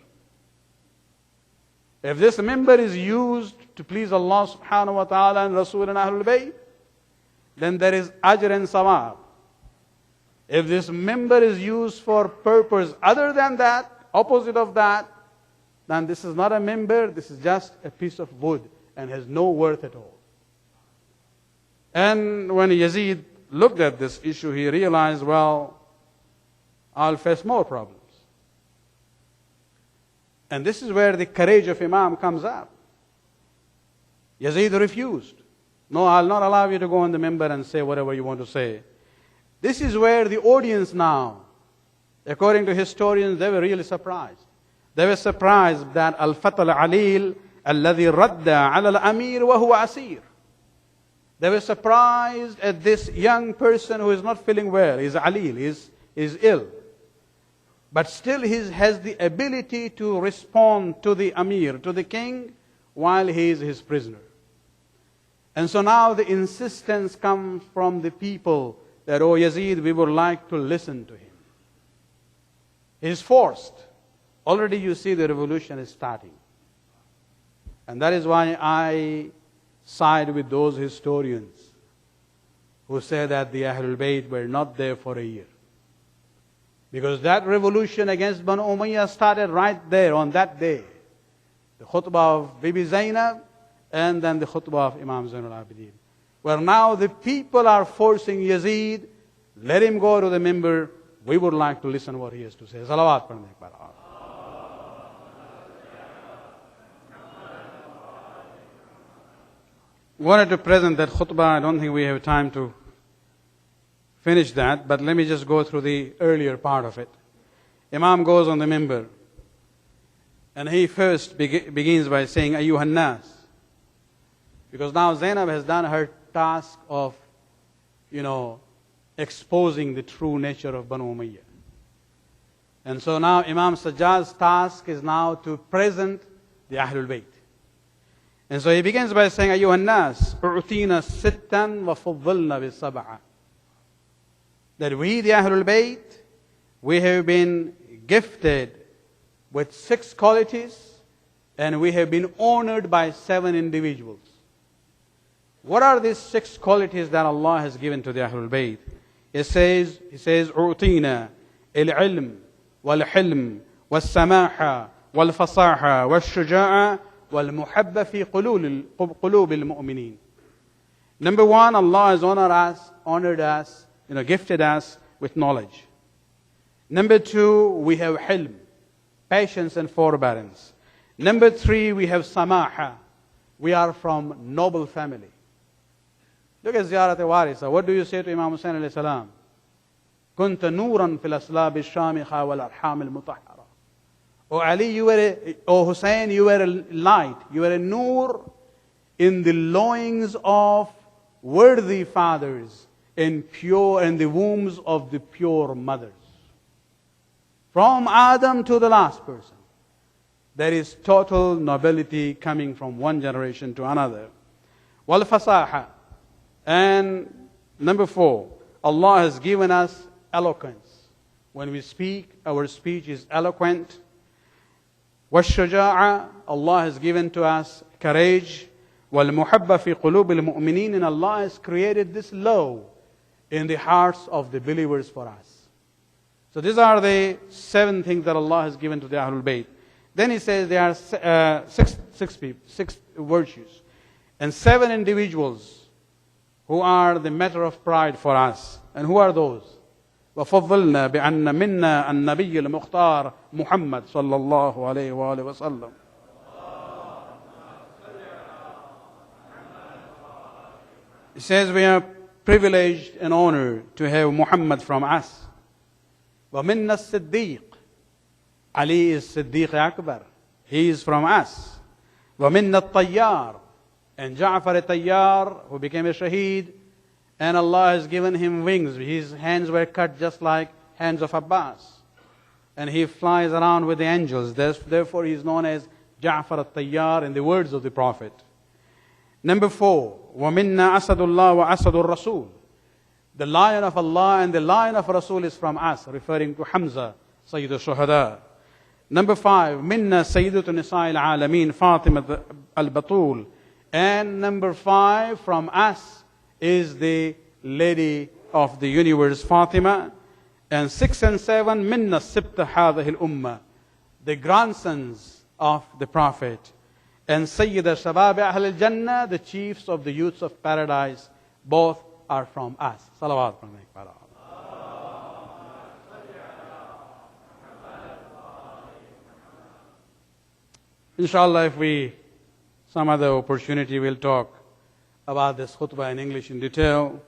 If this minbar is used to please Allah subhanahu wa ta'ala and Rasul and Ahlul Bayt, then there is ajr and sawab. If this minbar is used for purpose other than that, opposite of that, then this is not a minbar, this is just a piece of wood and has no worth at all. And when Yazid looked at this issue, he realized, well, I'll face more problems. And this is where the courage of Imam comes up. Yazid refused. No, I'll not allow you to go on the minbar and say whatever you want to say. This is where the audience now, according to historians, they were really surprised. They were surprised that Al-Fat al-Alil alladhi radda ala al-Amir wa huwa asir. They were surprised at this young person who is not feeling well. He's Alil, is ill. But still he has the ability to respond to the Amir, to the king, while he is his prisoner. And so now the insistence comes from the people that, oh Yazid, we would like to listen to him. He is forced. Already you see the revolution is starting. And that is why I side with those historians who say that the Ahlul Bayt were not there for a year. Because that revolution against Banu Umayyah started right there on that day. the khutbah of Bibi Zainab, and then the khutbah of Imam Zainul Abidin. Where now the people are forcing Yazid, let him go to the minbar, we would like to listen what he has to say. Salawat padhne ke baad. Wanted to present that khutbah. I don't think we have time to finish that, but let me just go through the earlier part of it. Imam goes on the minbar, and he first begins by saying, Ayyuhan nas. Because now Zainab has done her task of, exposing the true nature of Banu Umayyah. And so now Imam Sajjad's task is now to present the Ahlul Bayt. And so he begins by saying, Ayyuhan nas, u'tina sittan wa fuddalna bi sab'a. That we, the Ahlul Bayt, we have been gifted with 6 qualities, and we have been honored by 7 individuals. What are these 6 qualities that Allah has given to the Ahlul Bayt? He says, u'tina al-ilm, wal-hilm, wal-samaha, wal-fasaha, wal-shuja'a, wal-muhabba fi qulub al-mu'mineen. Number 1, Allah has honored us, gifted us with knowledge. Number 2, we have hilm, patience and forbearance. Number 3, we have samaha. We are from noble family. Look at Ziyarat Warisa. What do you say to Imam Hussain alayhi salam? كنت نورا في الأصلاب الشامخة والأرحام المطهرة. O Ali, O Hussein, you were a light, you were a nur in the loins of worthy fathers, in the wombs of the pure mothers. From Adam to the last person, there is total nobility coming from one generation to another. Wal fasaha. And number 4, Allah has given us eloquence. When we speak, our speech is eloquent. Wash-shuja'a, Allah has given to us courage. Wal-muhabba fi qulub al-mu'mineen, and Allah has created this love in the hearts of the believers for us. So these are the 7 things that Allah has given to the Ahlul Bayt. Then he says there are 6 virtues, and 7 individuals who are the matter of pride for us. And who are those? وَفَضَّلْنَا بِأَنَّ مِنَّا النَّبِيِّ الْمُخْتَارِ مُحَمَّدٍ صلى الله عليه وآله وسلم. He says we are privileged and honored to have Muhammad from us. وَمِنَّا الصِّدِّيقِ, Ali is Siddiq Akbar. He is from us. وَمِنَّا الطَّيَّارِ, and Ja'far al-Tayyar, who became a shaheed, and Allah has given him wings. His hands were cut just like hands of Abbas. And he flies around with the angels. Therefore he is known as Ja'far al-Tayyar in the words of the Prophet. Number 4, وَمِنَّا أَسَدُ اللَّهِ وَأَسَدُ الرَّسُولِ. The lion of Allah and the lion of Rasul is from us, referring to Hamza, Sayyid al-Shahadat. Number 5, مِنَّا سَيِّدُةُ نِسَاءِ الْعَالَمِينَ فَاطِمَةُ الْبَطُولِ. And number 5, from us is the lady of the universe, Fatima. And 6 and 7, مِنَّا السِّبْتَ هَذِهِ الْأُمَّةِ, the grandsons of the Prophet. And Sayyid al-Shabab Ahl al-Jannah, the chiefs of the youths of paradise, both are from us. Salawat. Inshallah, if we some other opportunity, we'll talk about this khutbah in English in detail.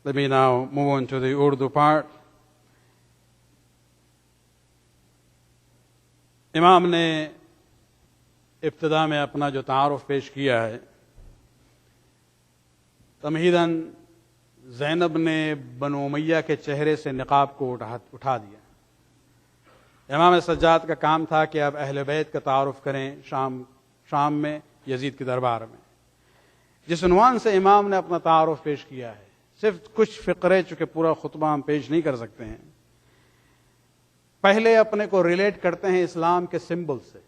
Let me now move on to the Urdu part. इमाम ने इब्तिदा में अपना जो तारुफ पेश किया है, तमहीदन ज़ैनब ने बनु उमैया के चेहरे से निकाब को उठा दिया। इमाम सज्जाद का काम था कि अब अहले बैत का तारुफ करें शाम में यजीद के दरबार में। जिस उन्वान से इमाम ने अपना तारुफ पेश किया है, सिर्फ कुछ फ़िक्रे, चूँकि पूरा खुतबा हम पेश नहीं कर सकते हैं, पहले अपने को रिलेट करते हैं इस्लाम के सिंबल से।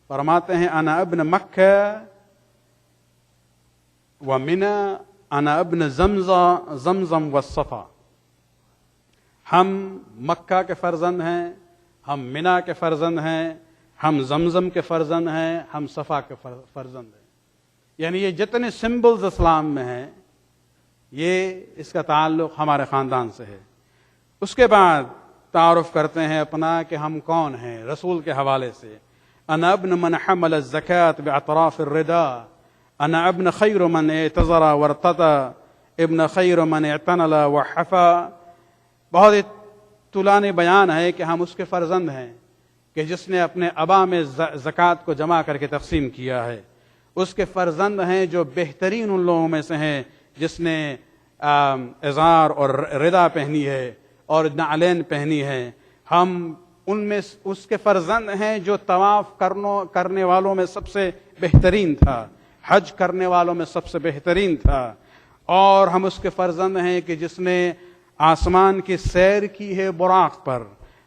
फरमाते हैं अना अब्न मक्का व मिना, अना अब्न ज़मज़म व सफ़ा। हम मक्का के फर्जंद हैं, हम मिना के फर्जंद हैं, ہم زمزم کے فرزند ہیں، ہم صفا کے فرزند ہیں. یعنی یہ جتنے سمبلز اسلام میں ہیں، یہ اس کا تعلق ہمارے خاندان سے ہے. اس کے بعد تعارف کرتے ہیں اپنا کہ ہم کون ہیں رسول کے حوالے سے. انا ابن من حمل الزکاة باطراف الردا، انا ابن خیر من اعتذر وارتضى، ابن خیر من اعتنل وحفا. بہت طولانی بیان ہے کہ ہم اس کے فرزند ہیں کہ جس نے اپنے ابا میں زکوٰۃ کو جمع کر کے تقسیم کیا ہے. اس کے فرزند ہیں جو بہترین ان لوگوں میں سے ہیں جس نے ازار اور ردا پہنی ہے اور نعلین پہنی ہے. ہم ان میں اس کے فرزند ہیں جو طواف کرنے والوں میں سب سے بہترین تھا، حج کرنے والوں میں سب سے بہترین تھا. اور ہم اس کے فرزند ہیں کہ جس نے آسمان کی سیر کی ہے براق پر.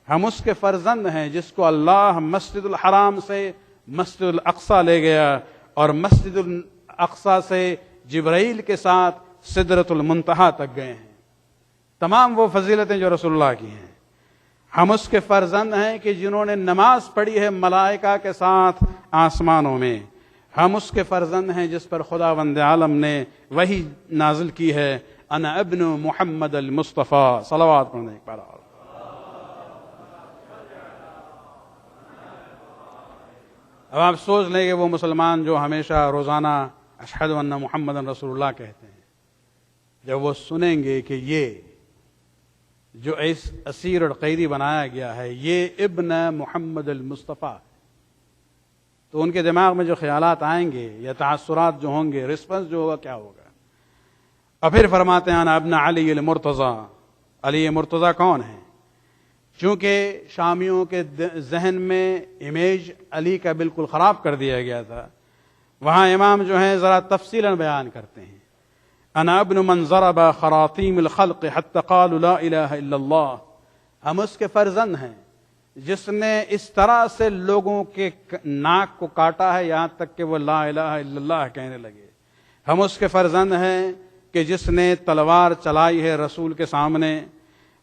ہم اس کے فرزند ہیں جس کو اللہ مسجد الحرام سے مسجد الاقصی لے گیا اور مسجد الاقصی سے جبرائیل کے ساتھ سدرۃ المنتہا تک گئے ہیں. تمام وہ فضیلتیں جو رسول اللہ کی ہیں. ہم اس کے فرزند ہیں کہ جنہوں نے نماز پڑھی ہے ملائکہ کے ساتھ آسمانوں میں. ہم اس کے فرزند ہیں جس پر خداوند عالم نے وحی نازل کی ہے. انا ابن محمد المصطفیٰ. صلوات پڑھنے ایک بار. اب آپ سوچ لیں کہ وہ مسلمان جو ہمیشہ روزانہ اشہد ان محمد رسول اللہ کہتے ہیں، جب وہ سنیں گے کہ یہ جو اس اسیر اور قیدی بنایا گیا ہے یہ ابن محمد المصطفیٰ، تو ان کے دماغ میں جو خیالات آئیں گے یا تاثرات جو ہوں گے، رسپانس جو ہوگا کیا ہوگا. اور پھر فرماتے ہیں انا ابن علی المرتضی. علی مرتضی کون ہے؟ چونکہ شامیوں کے ذہن میں امیج علی کا بالکل خراب کر دیا گیا تھا، وہاں امام جو ہیں ذرا تفصیلاً بیان کرتے ہیں. انا ابن من ضرب خراطیم الخلق حتى قالوا لا الہ الا اللہ. ہم اس کے فرزند ہیں جس نے اس طرح سے لوگوں کے ناک کو کاٹا ہے یہاں تک کہ وہ لا الہ الا اللہ کہنے لگے. ہم اس کے فرزند ہیں کہ جس نے تلوار چلائی ہے رسول کے سامنے.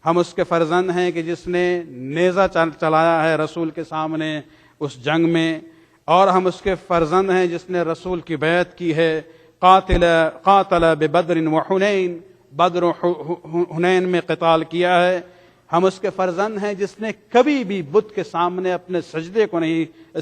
ہم اس کے فرزند ہیں کہ جس نے نیزہ چلایا ہے رسول کے سامنے اس جنگ میں. اور ہم اس کے فرزند ہیں جس نے رسول کی بیعت کی ہے. قاتل ببدر وحنین، بدر و حنین میں قتال کیا ہے. ہم اس کے فرزند ہیں جس نے کبھی بھی بت کے سامنے اپنے سجدے کو نہیں،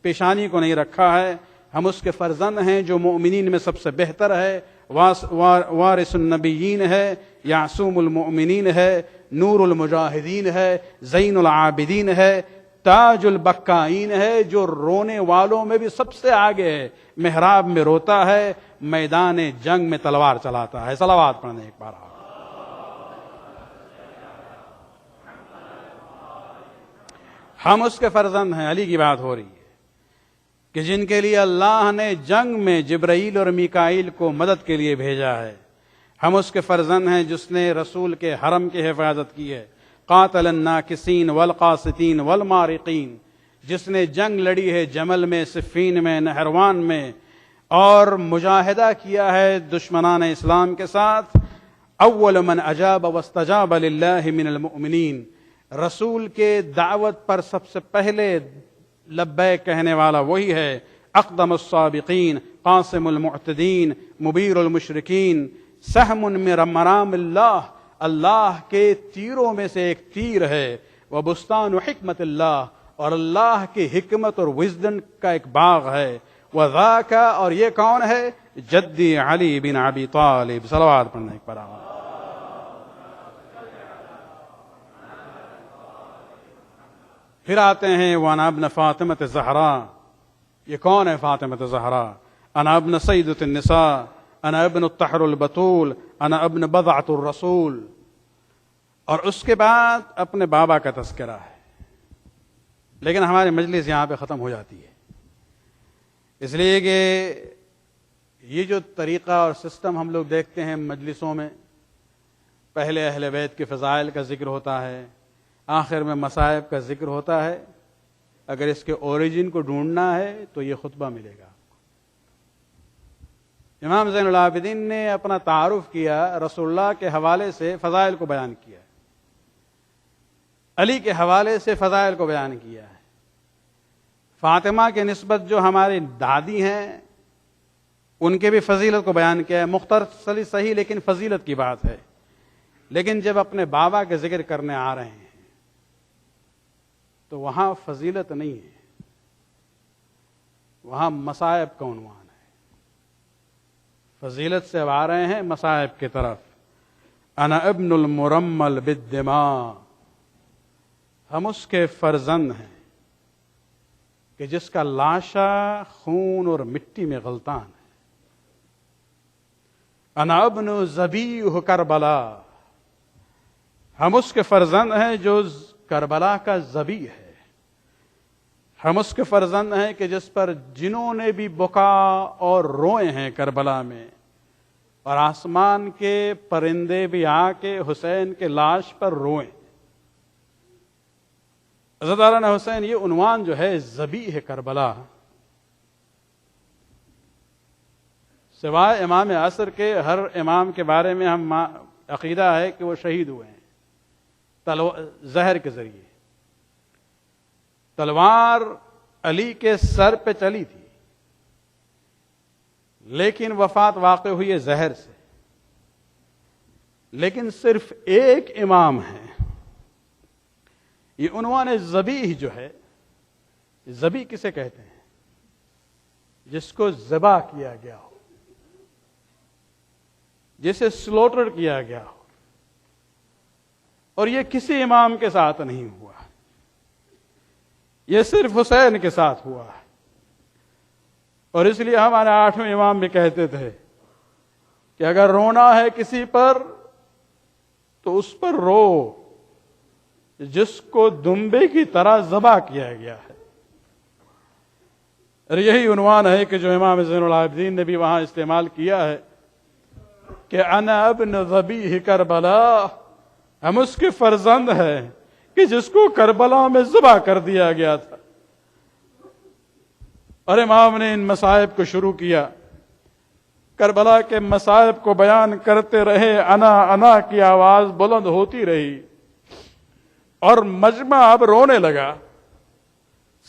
پیشانی کو نہیں رکھا ہے. ہم اس کے فرزند ہیں جو مومنین میں سب سے بہتر ہے، وارث النبیین ہے، یعصوم المؤمنین ہے، نور المجاہدین ہے، زین العابدین ہے، تاج البکائین ہے، جو رونے والوں میں بھی سب سے آگے ہے. محراب میں روتا ہے، میدان جنگ میں تلوار چلاتا ہے. صلوات پڑھنے ایک بار. ہم اس کے فرزند ہیں. علی کی بات ہو رہی ہے کہ جن کے لیے اللہ نے جنگ میں جبرائیل اور میکائیل کو مدد کے لیے بھیجا ہے. ہم اس کے فرزند ہیں جس نے رسول کے حرم کی حفاظت کی ہے. قاتل الناکسین والقاسطین والمارقین، جس نے جنگ لڑی ہے جمل میں، صفین میں، نہروان میں، اور مجاہدہ کیا ہے دشمنان اسلام کے ساتھ. اول من اجاب واستجاب للہ من المؤمنین، رسول کے دعوت پر سب سے پہلے لبیک کہنے والا وہی ہے. اقدم السابقین، قاسم المعتدین، مبیر المشرکین، سہم من مرام اللہ، اللہ کے تیروں میں سے ایک تیر ہے. وبستان حکمت اللہ، اور اللہ کی حکمت اور وزڈم کا ایک باغ ہے. وذاک، اور یہ کون ہے؟ جدی علی بن ابی طالب. صلوات پڑھنے پر. پھر آتے ہیں وانا ابن فاطمہ زہرا. یہ کون ہے فاطمہ زہرا؟ انا ابن سیدۃ النساء، انا ابن الطہر البتول، انا ابن بضعۃ الرسول. اور اس کے بعد اپنے بابا کا تذکرہ ہے. لیکن ہماری مجلس یہاں پہ ختم ہو جاتی ہے، اس لیے کہ یہ جو طریقہ اور سسٹم ہم لوگ دیکھتے ہیں مجلسوں میں، پہلے اہل بیت کے فضائل کا ذکر ہوتا ہے، آخر میں مصائب کا ذکر ہوتا ہے. اگر اس کے اوریجن کو ڈھونڈنا ہے تو یہ خطبہ ملے گا. امام زین العابدین نے اپنا تعارف کیا رسول اللہ کے حوالے سے، فضائل کو بیان کیا، علی کے حوالے سے فضائل کو بیان کیا ہے. فاطمہ کے نسبت جو ہماری دادی ہیں ان کے بھی فضیلت کو بیان کیا ہے، مختصری صحیح لیکن فضیلت کی بات ہے. لیکن جب اپنے بابا کے ذکر کرنے آ رہے ہیں تو وہاں فضیلت نہیں ہے، وہاں مصائب کا عنوان ہے. فضیلت سے اب آ رہے ہیں مصائب کی طرف. انا ابن المرمل بالدماء، ہم اس کے فرزند ہیں کہ جس کا لاشا خون اور مٹی میں غلطان ہے. انا ابن ذبیح کربلا، ہم اس کے فرزند ہیں جو کربلا کا ذبیح ہے. ہم اس کے فرزند ہیں کہ جس پر جنہوں نے بھی بکا اور روئے ہیں کربلا میں، اور آسمان کے پرندے بھی آ کے حسین کے لاش پر روئے. حضرت مولانا حسین یہ عنوان جو ہے ذبیح کربلا، سوائے امام عصر کے ہر امام کے بارے میں ہم عقیدہ ہے کہ وہ شہید ہوئے ہیں زہر کے ذریعے. تلوار علی کے سر پہ چلی تھی لیکن وفات واقع ہوئی ہے زہر سے. لیکن صرف ایک امام ہے. یہ عنوان ذبیح جو ہے، ذبیح کسے کہتے ہیں؟ جس کو ذبح کیا گیا ہو، جسے سلوٹر کیا گیا ہو. اور یہ کسی امام کے ساتھ نہیں ہوا، یہ صرف حسین کے ساتھ ہوا. اور اس لیے ہمارے 8ویں امام بھی کہتے تھے کہ اگر رونا ہے کسی پر تو اس پر رو جس کو دمبے کی طرح ذبح کیا گیا ہے. اور یہی عنوان ہے کہ جو امام زین العابدین نے بھی وہاں استعمال کیا ہے کہ انا ابن ذبیح کربلا، ہم اس کے فرزند ہیں کہ جس کو کربلا میں ذبح کر دیا گیا تھا. اور امام نے ان مصائب کو شروع کیا، کربلا کے مصائب کو بیان کرتے رہے. انا انا کی آواز بلند ہوتی رہی اور مجمع اب رونے لگا.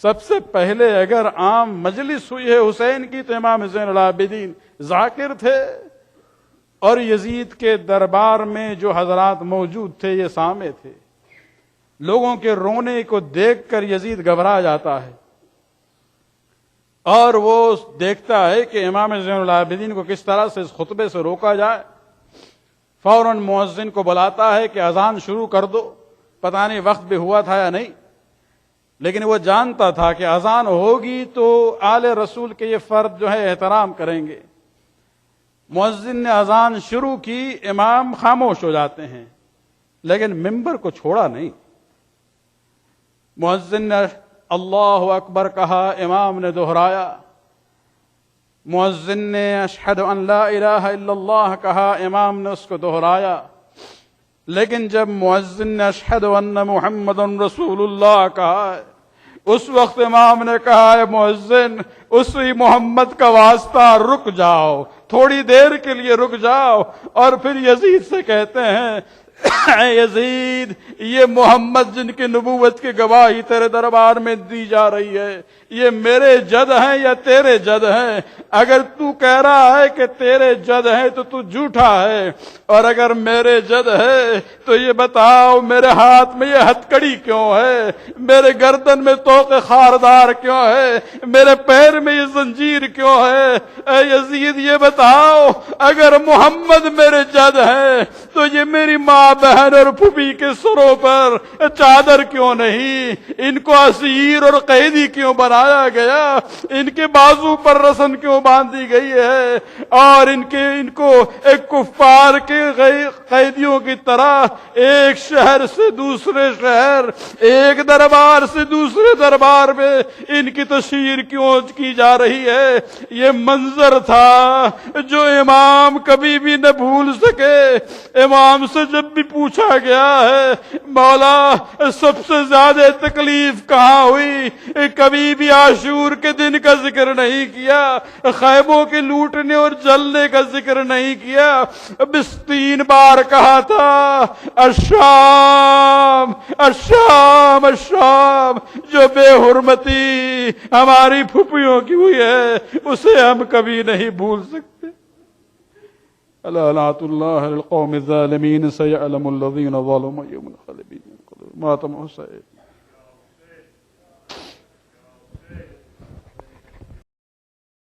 سب سے پہلے اگر عام مجلس ہوئی ہے حسین کی تو امام زین العابدین ذاکر تھے، اور یزید کے دربار میں جو حضرات موجود تھے یہ سامع تھے. لوگوں کے رونے کو دیکھ کر یزید گھبرا جاتا ہے اور وہ دیکھتا ہے کہ امام زین العابدین کو کس طرح سے اس خطبے سے روکا جائے. فوراً مؤذن کو بلاتا ہے کہ اذان شروع کر دو. پتہ نہیں وقت بھی ہوا تھا یا نہیں، لیکن وہ جانتا تھا کہ اذان ہوگی تو آل رسول کے یہ فرد جو ہے احترام کریں گے. مؤذن نے اذان شروع کی، امام خاموش ہو جاتے ہیں لیکن ممبر کو چھوڑا نہیں. مؤذن نے اللہ اکبر کہا، امام نے دہرایا. مؤذن نے اشہد ان لا الہ الا اللہ کہا، امام نے اس کو دہرایا. لیکن جب مؤذن نے اشہد ان محمد رسول اللہ کہا، اس وقت امام نے کہا، اے مؤذن اسی محمد کا واسطہ رک جاؤ، تھوڑی دیر کے لیے رک جاؤ. اور پھر یزید سے کہتے ہیں، اے یزید یہ محمد جن کی نبوت کی گواہی تیرے دربار میں دی جا رہی ہے، یہ میرے جد ہیں یا تیرے جد ہیں؟ اگر تو کہہ رہا ہے کہ تیرے جد ہیں تو تو جھوٹا ہے، اور اگر میرے جد ہے تو یہ بتاؤ میرے ہاتھ میں یہ ہتکڑی کیوں ہے، میرے گردن میں طوق خاردار کیوں ہے، میرے پیر میں یہ زنجیر کیوں ہے؟ اے یزید یہ بتاؤ اگر محمد میرے جد ہے تو یہ میری ماں بہن اور پھوپھی کے سروں پر چادر کیوں نہیں؟ ان کو اسیر اور قیدی کیوں بنایا گیا؟ ان کے بازو پر رسن کیوں باندھی گئی ہے؟ اور ان کو ایک کفار کے قیدیوں کی طرح ایک شہر سے دوسرے شہر، ایک دربار سے دوسرے دربار میں ان کی تشہیر کیوں کی جا رہی ہے؟ یہ منظر تھا جو امام کبھی بھی نہ بھول سکے.
امام سے جب بھی پوچھا گیا ہے مولا سب سے زیادہ تکلیف کہاں ہوئی، کبھی بھی عاشور کے دن کا ذکر نہیں کیا، خیموں کے لوٹنے اور جلنے کا ذکر نہیں کیا، بس 3 بار کہا تھا الشام الشام الشام، جو بے حرمتی ہماری پھوپھیوں کی ہوئی ہے اسے ہم کبھی نہیں بھول سکتے۔ الا لعنۃ اللہ علی القوم الظالمین سیعلم الذین ظلموا یوم القیامۃ۔ ماتم حسین۔